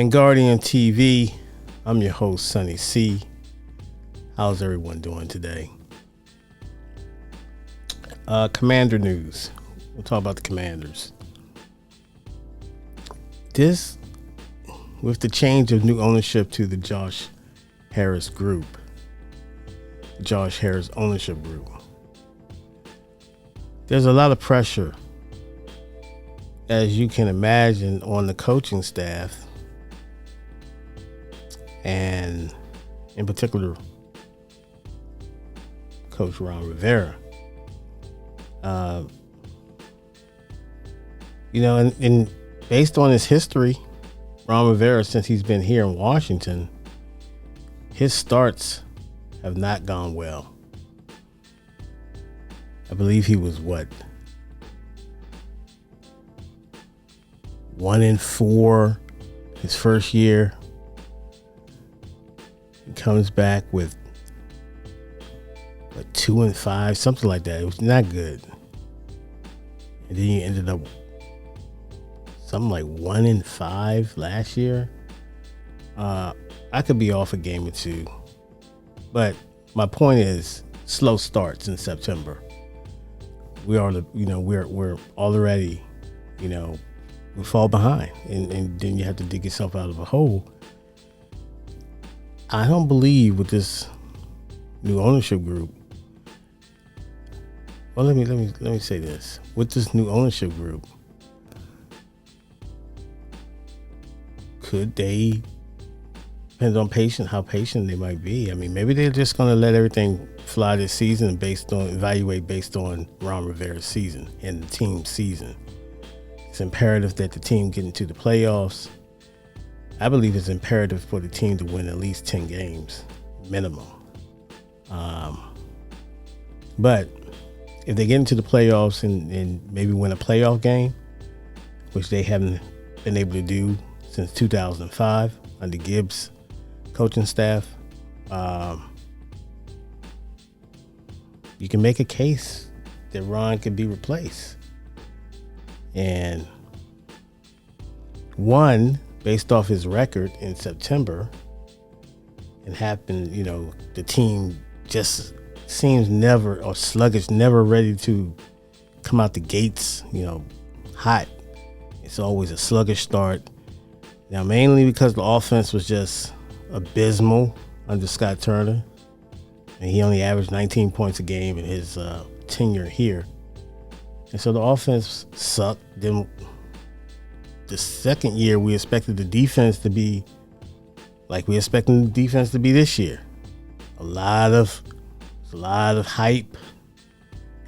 Vanguardian TV. I'm your host, Sonny C. How's everyone doing today? Commander news. We'll talk about the Commanders. This, with the change of new ownership to the Josh Harris Group, Josh Harris Ownership Group, there's a lot of pressure, as you can imagine, on the coaching staff, and in particular, Coach Rivera. And based on his history, Ron Rivera, since he's been here in Washington, his starts have not gone well. I believe he was 1-4 his first year. He comes back with 2-5, something like that. It was not good. And then he ended up something like 1-5 last year. I could be off a game or two, but my point is slow starts in September. We're already, we fall behind, and then you have to dig yourself out of a hole. I don't believe with this new ownership group. Well, let me say this. With this new ownership group, could they, depends on how patient they might be. I mean, maybe they're just going to let everything fly this season evaluate based on Ron Rivera's season and the team's season. It's imperative that the team get into the playoffs. I believe it's imperative for the team to win at least 10 games minimum. But if they get into the playoffs and maybe win a playoff game, which they haven't been able to do since 2005 under Gibbs' coaching staff, you can make a case that Ron could be replaced. And based off his record in September, and the team just seems sluggish, never ready to come out the gates, hot. It's always a sluggish start. Now, mainly because the offense was just abysmal under Scott Turner, and he only averaged 19 points a game in his tenure here. And so the offense sucked. Then the second year, we expected the defense to be like we expected the defense to be this year. A lot of hype,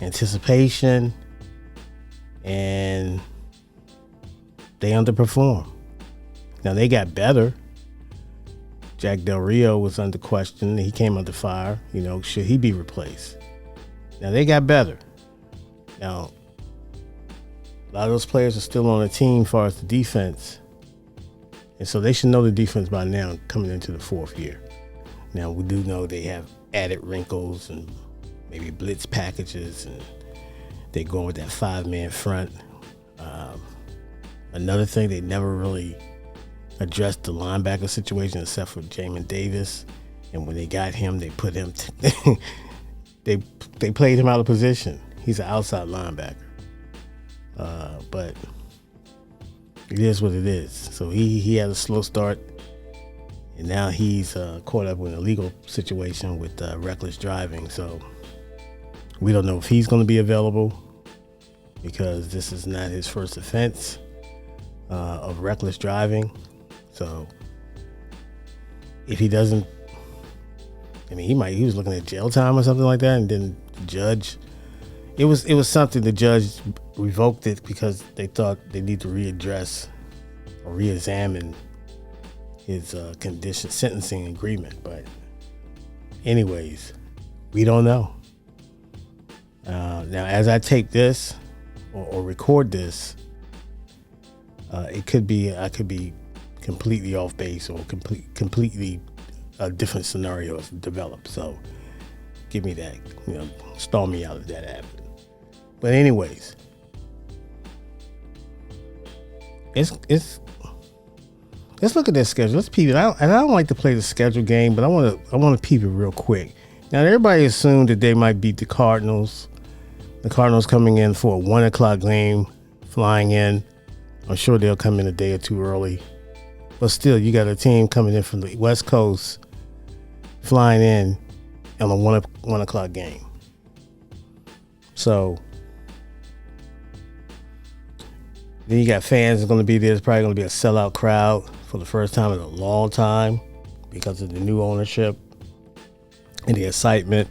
anticipation, and they underperformed. Now they got better. Jack Del Rio was under question. He came under fire. Should he be replaced? Now they got better. Now, a lot of those players are still on the team as far as the defense. And so they should know the defense by now coming into the fourth year. Now, we do know they have added wrinkles and maybe blitz packages, and they're going with that 5-man front. Another thing, they never really addressed the linebacker situation except for Jamin Davis. And when they got him, they put him, they played him out of position. He's an outside linebacker. But it is what it is. So he had a slow start, and now he's caught up with a legal situation with reckless driving. So we don't know if he's going to be available, because this is not his first offense of reckless driving. So if he doesn't, he was looking at jail time or something like that, and then the judge. It was something the judge revoked it because they thought they need to readdress or reexamine his condition sentencing agreement. But anyways, we don't know. Now, as I tape this or record this, I could be completely off base or completely a different scenario has developed. So give me that, stall me out of that habit. But anyways, it's let's look at their schedule. Let's peep it. I don't like to play the schedule game, but I want to peep it real quick. Now, everybody assumed that they might beat the Cardinals. The Cardinals coming in for a 1 o'clock game, flying in. I'm sure they'll come in a day or two early. But still, you got a team coming in from the West Coast, flying in on a 1 o'clock game. So then you got fans that's going to be there. It's probably going to be a sellout crowd for the first time in a long time because of the new ownership and the excitement.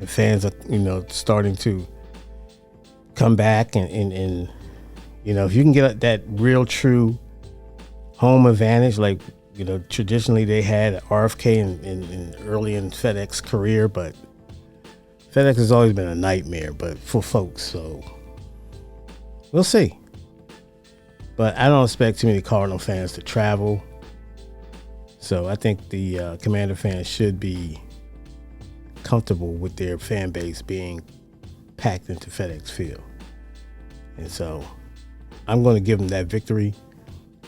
And fans are, starting to come back and if you can get that real true home advantage, like, traditionally they had at RFK in early in FedEx career, but FedEx has always been a nightmare, but for folks, so we'll see. But I don't expect too many Cardinal fans to travel. So I think the Commander fans should be comfortable with their fan base being packed into FedEx Field. And so I'm going to give them that victory.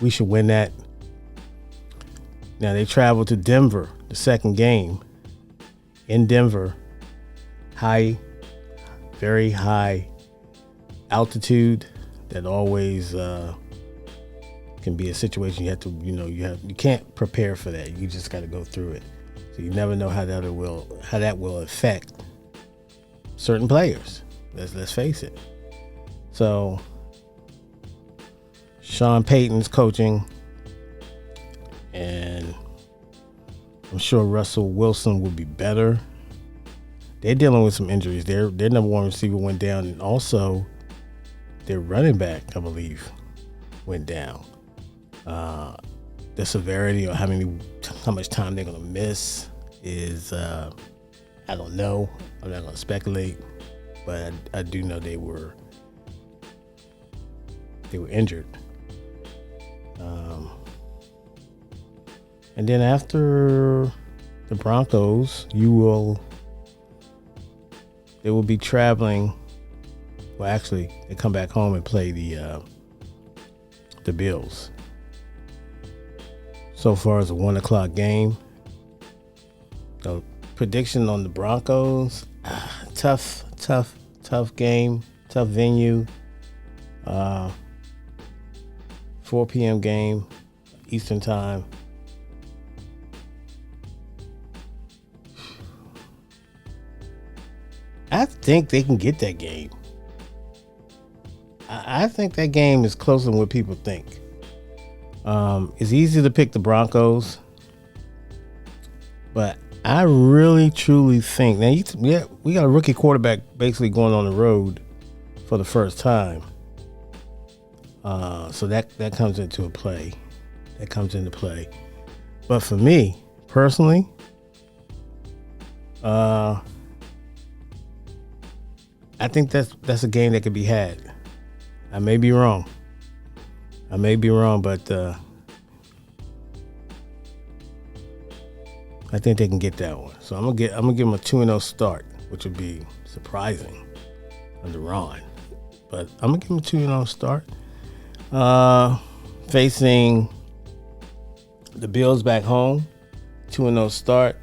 We should win that. Now they travel to Denver, the second game in Denver. Very high altitude that always can be a situation you have to, you can't prepare for that. You just got to go through it. So you never know how that will affect certain players. Let's face it. So Sean Payton's coaching, and I'm sure Russell Wilson will be better. They're dealing with some injuries. Their number one receiver went down, and also their running back, I believe, went down. The severity or how much time they're going to miss is, I don't know. I'm not going to speculate, but I do know they were injured. And then after the Broncos, they will be traveling. Well, actually, they come back home and play the Bills. So far as a 1 o'clock game. So prediction on the Broncos: tough game, tough venue. 4 p.m. game, Eastern time. I think they can get that game. I think that game is closer than what people think. It's easy to pick the Broncos, but I really, truly think we got a rookie quarterback basically going on the road for the first time. So that comes into play. But for me personally, I think that's a game that could be had. I may be wrong, but I think they can get that one. So I'm gonna give them a 2-0 start, which would be surprising under Ron. But I'm gonna give them a 2-0 start. Facing the Bills back home, 2-0 start.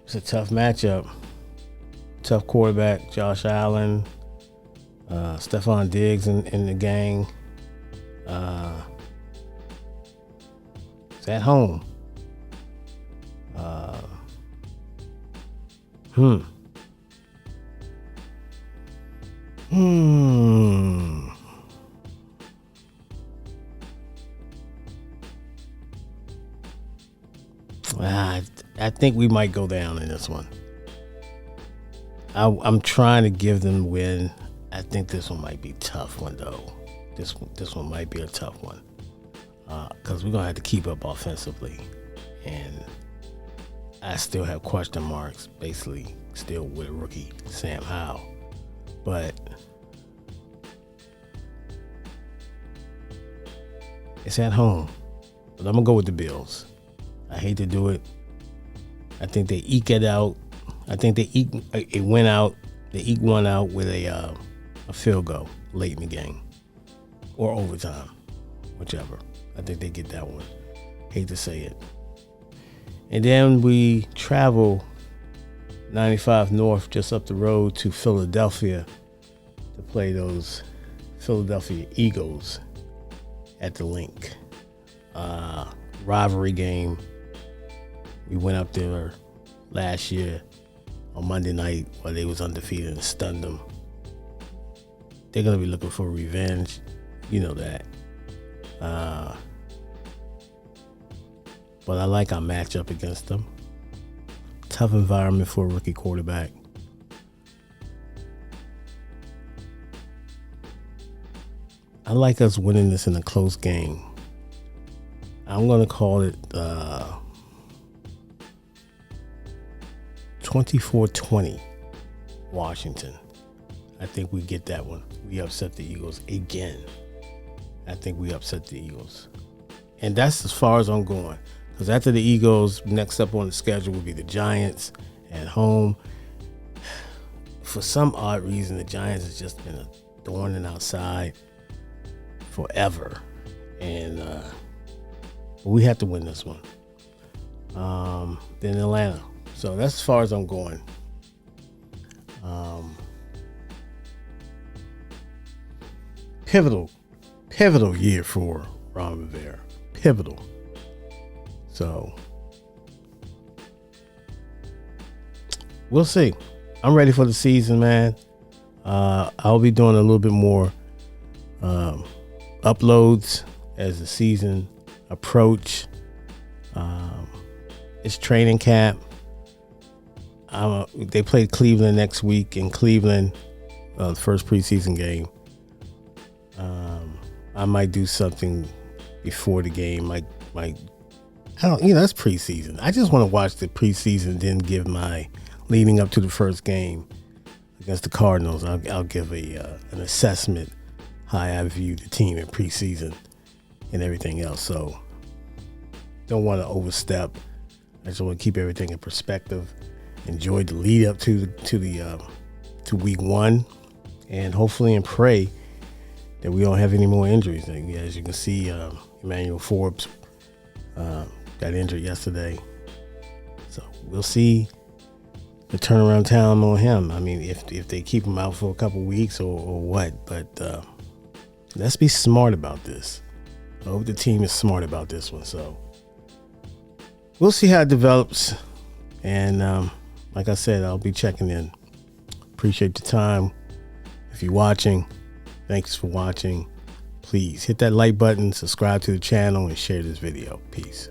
It's a tough matchup. Tough quarterback, Josh Allen, Stephon Diggs in the gang. It's at home. I think we might go down in this one. I'm trying to give them the win. I think this one might be a tough one, though. This one might be a tough one because we're going to have to keep up offensively. And I still have question marks, basically, still with rookie Sam Howell. But it's at home. But I'm going to go with the Bills. I hate to do it. I think they eke it out. I think they eke one out with a field goal late in the game. or overtime, whichever. I think they get that one. Hate to say it. And then we travel 95 North, just up the road, to Philadelphia to play those Philadelphia Eagles at the Link. Rivalry game. We went up there last year on Monday night while they was undefeated and stunned them. They're going to be looking for revenge. You know that. But I like our matchup against them. Tough environment for a rookie quarterback. I like us winning this in a close game. I'm going to call it 24-20 Washington. I think we get that one. We upset the Eagles again. I think we upset the Eagles. And that's as far as I'm going. Because after the Eagles, next up on the schedule will be the Giants at home. For some odd reason, the Giants has just been a thorn in our side forever. And we have to win this one. Then Atlanta. So that's as far as I'm going. Pivotal year for Ron Rivera. Pivotal. So we'll see. I'm ready for the season, man. I'll be doing a little bit more uploads as the season approach. It's training camp. They play Cleveland next week in Cleveland, the first preseason game. I might do something before the game. That's preseason. I just want to watch the preseason, then give my leading up to the first game against the Cardinals. I'll give an assessment how I view the team in preseason and everything else. So don't want to overstep. I just want to keep everything in perspective. Enjoy the lead up to week one, and hopefully and pray that we don't have any more injuries. As you can see, Emmanuel Forbes got injured yesterday. So we'll see the turnaround time on him. I mean, if they keep him out for a couple weeks or what. But let's be smart about this. I hope the team is smart about this one. So we'll see how it develops. And like I said, I'll be checking in. Appreciate the time. If you're watching, thanks for watching. Please hit that like button, subscribe to the channel, and share this video. Peace.